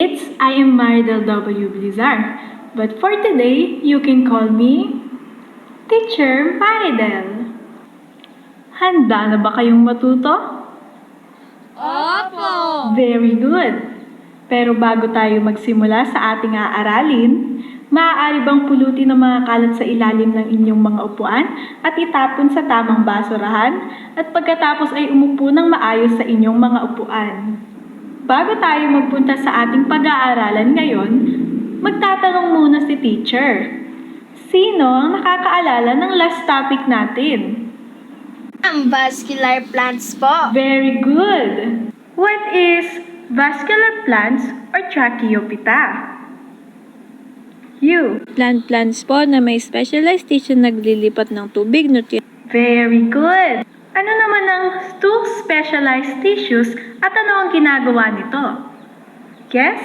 I am Maridel W. Blizar, but for today, you can call me Teacher Maridel. Handa na ba kayong matuto? Opo! Very good! Pero bago tayo magsimula sa ating aaralin, maaari bang pulutin ang mga kalat sa ilalim ng inyong mga upuan at itapon sa tamang basurahan at pagkatapos ay umupo ng maayos sa inyong mga upuan. Bago tayo magpunta sa ating pag-aaralan ngayon, magtatanong muna si teacher. Sino ang nakakaalala ng last topic natin? Ang vascular plants po. Very good! What is vascular plants or Tracheophyta? You. Plants po na may specialized tissue naglilipat ng tubig, nutrient. Very good! Ano naman ang two specialized tissues at ano ang ginagawa nito? Yes?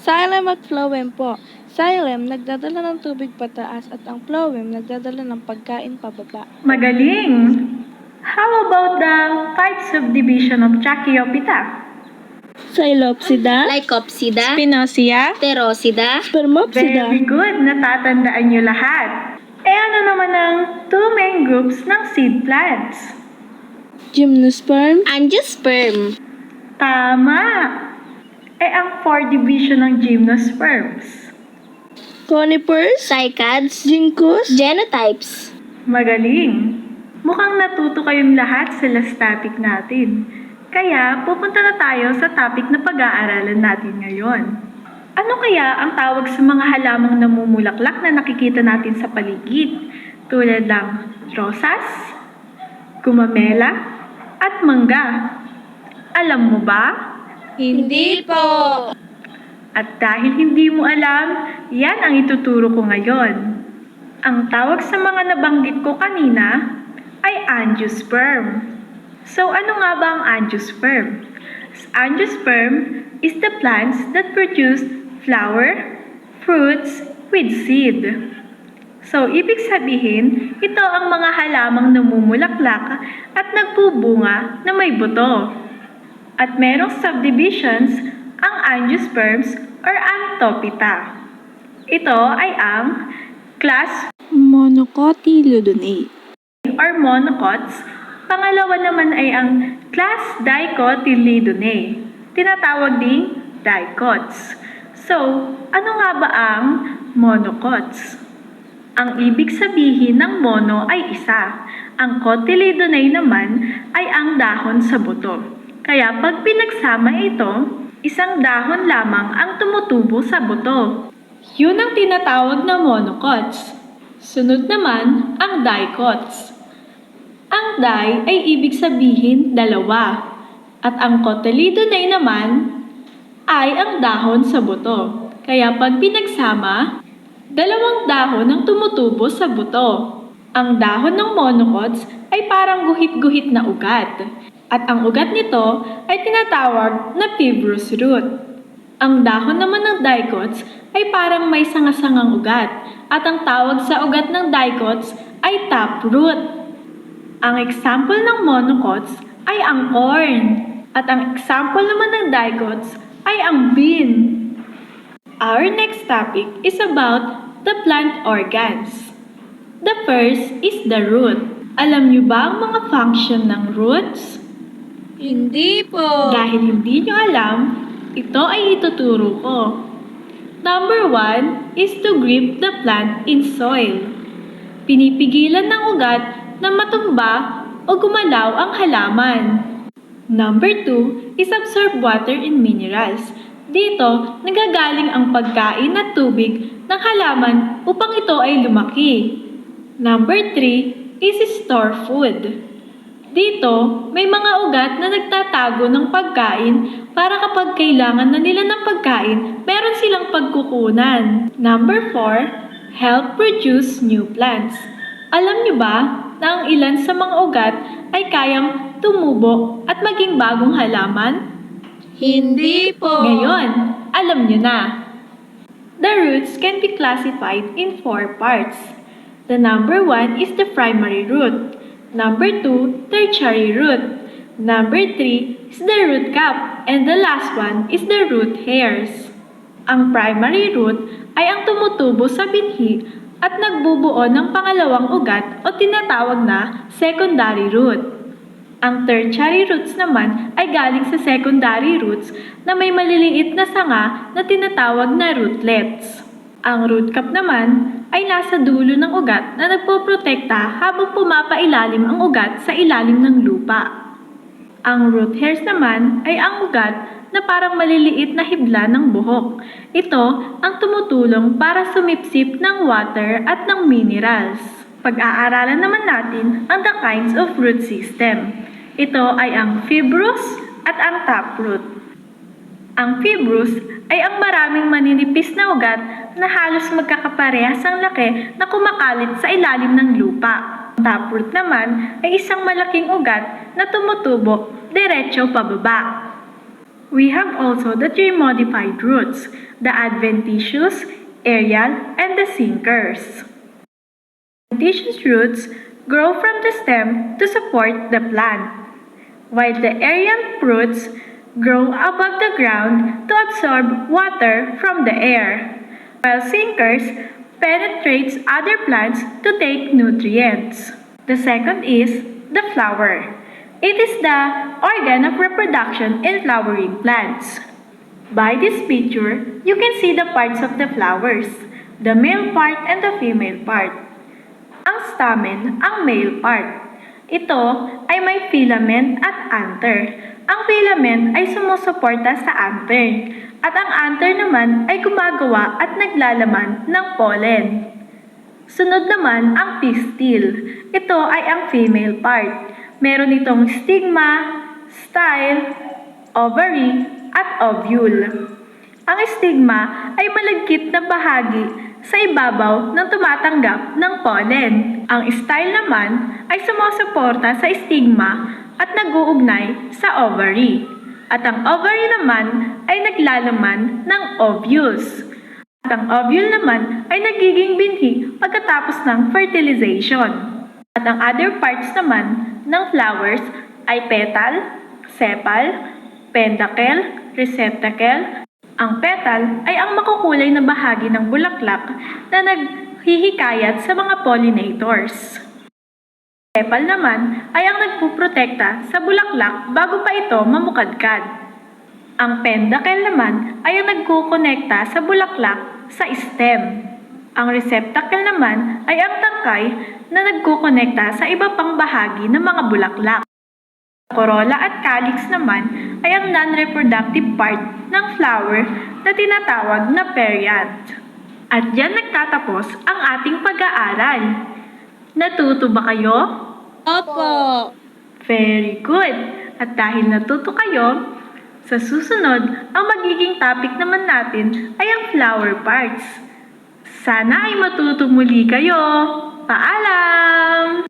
Xylem at phloem po. Xylem nagdadala ng tubig pataas at ang phloem nagdadala ng pagkain pababa. Magaling! How about the five subdivision of Tracheophyta? Xylopsida, Lycopsida, Spinosia, Pterosida, Spermopsida. Very good! Natatandaan niyo lahat. Ano naman ang two main groups ng seed plants? Gymnosperm, Angiosperm, Tama! Ang four division ng gymnosperms? Conifers, Cycads, Ginkgos, Genotypes. Magaling! Mukhang natuto kayong lahat sa last topic natin. Kaya pupunta na tayo sa topic na pag-aaralan natin ngayon. Ano kaya ang tawag sa mga halamang namumulaklak na nakikita natin sa paligid? Tulad ng rosas, gumamela, at mangga. Alam mo ba? Hindi po. At dahil hindi mo alam, yan ang ituturo ko ngayon. Ang tawag sa mga nabanggit ko kanina ay angiosperm. So ano nga ba ang angiosperm? Angiosperm is the plants that produce flower, fruits with seed. So, ibig sabihin, ito ang mga halamang namumulaklak at nagbubunga na may buto. At merong subdivisions ang angiosperms or Anthophyta. Ito ay ang class Monocotyledonate, or monocots. Pangalawa naman ay ang class Dicotyledonate. Tinatawag ding dicots. So, ano nga ba ang monocots? Ang ibig sabihin ng mono ay isa. Ang cotyledonate naman ay ang dahon sa buto. Kaya pag pinagsama ito, isang dahon lamang ang tumutubo sa buto. Yun ang tinatawag na monocots. Sunod naman ang dicots. Ang di ay ibig sabihin dalawa. At ang cotyledonate naman ay ang dahon sa buto. Kaya pag pinagsama, dalawang dahon ang tumutubo sa buto. Ang dahon ng monocots ay parang guhit-guhit na ugat. At ang ugat nito ay tinatawag na fibrous root. Ang dahon naman ng dicots ay parang may sanga-sangang ugat. At ang tawag sa ugat ng dicots ay taproot. Ang example ng monocots ay ang corn. At ang example naman ng dicots ay ang bean. Our next topic is about the plant organs. The first is the root. Alam niyo ba ang mga function ng roots? Hindi po. Dahil hindi niyo alam, ito ay ituturo ko. Number 1 is to grip the plant in soil. Pinipigilan ng ugat na matumba o gumalaw ang halaman. Number 2 is absorb water and minerals. Dito, nagagaling ang pagkain at tubig ng halaman upang ito ay lumaki. Number 3 is store food. Dito, may mga ugat na nagtatago ng pagkain para kapag kailangan na nila ng pagkain, meron silang pagkukunan. Number 4, help produce new plants. Alam niyo ba na ang ilan sa mga ugat ay kayang tumubo at maging bagong halaman? Hindi po. Ngayon, alam niyo na. The roots can be classified in 4 parts. The number 1 is the primary root. Number 2, tertiary root. Number 3 is the root cap. And the last one is the root hairs. Ang primary root ay ang tumutubo sa binhi at nagbubuo ng pangalawang ugat o tinatawag na secondary root. Ang tertiary roots naman ay galing sa secondary roots na may maliliit na sanga na tinatawag na rootlets. Ang root cap naman ay nasa dulo ng ugat na nagpoprotekta habang pumapailalim ang ugat sa ilalim ng lupa. Ang root hairs naman ay ang ugat na parang maliliit na hibla ng buhok. Ito ang tumutulong para sumipsip ng water at ng minerals. Pag-aaralan naman natin ang the kinds of root system. Ito ay ang fibrous at ang taproot. Ang fibrous ay ang maraming maninipis na ugat na halos magkakaparehas ang laki na kumakalit sa ilalim ng lupa. Ang taproot naman ay isang malaking ugat na tumutubo diretso pababa. We have also the three modified roots, the adventitious, aerial, and the sinkers. Adventitious roots grow from the stem to support the plant, while the aerial roots grow above the ground to absorb water from the air, while sinkers penetrates other plants to take nutrients. The second is the flower. It is the organ of reproduction in flowering plants. By this picture, you can see the parts of the flowers, the male part and the female part. Ang stamen, ang male part. Ito ay may filament at anther. Ang filament ay sumusuporta sa anther, at ang anther naman ay gumagawa at naglalaman ng pollen. Sunod naman ang pistil. Ito ay ang female part. Meron itong stigma, style, ovary, at ovule. Ang stigma ay malagkit na bahagi sa ibabaw ng tumatanggap ng pollen. Ang style naman ay sumusuporta sa stigma at nag-uugnay sa ovary. At ang ovary naman ay naglalaman ng ovules. At ang ovule naman ay nagiging binhi pagkatapos ng fertilization. At ang other parts naman ng flowers ay petal, sepal, peduncle, receptacle. Ang petal ay ang makukulay na bahagi ng bulaklak na naghihikayat sa mga pollinators. Sepal naman ay ang nagpuprotekta sa bulaklak bago pa ito mamukadkad. Ang peduncle naman ay ang nagkukonekta sa bulaklak sa stem. Ang receptacle naman ay ang tangkay na nagkukonekta sa iba pang bahagi ng mga bulaklak. Corolla at calyx naman ay ang non-reproductive part ng flower na tinatawag na perianth. At diyan nagtatapos ang ating pag-aaral. Natuto ba kayo? Opo. Very good! At dahil natuto kayo, sa susunod, ang magiging topic naman natin ay ang flower parts. Sana ay matuto muli kayo! Paalam!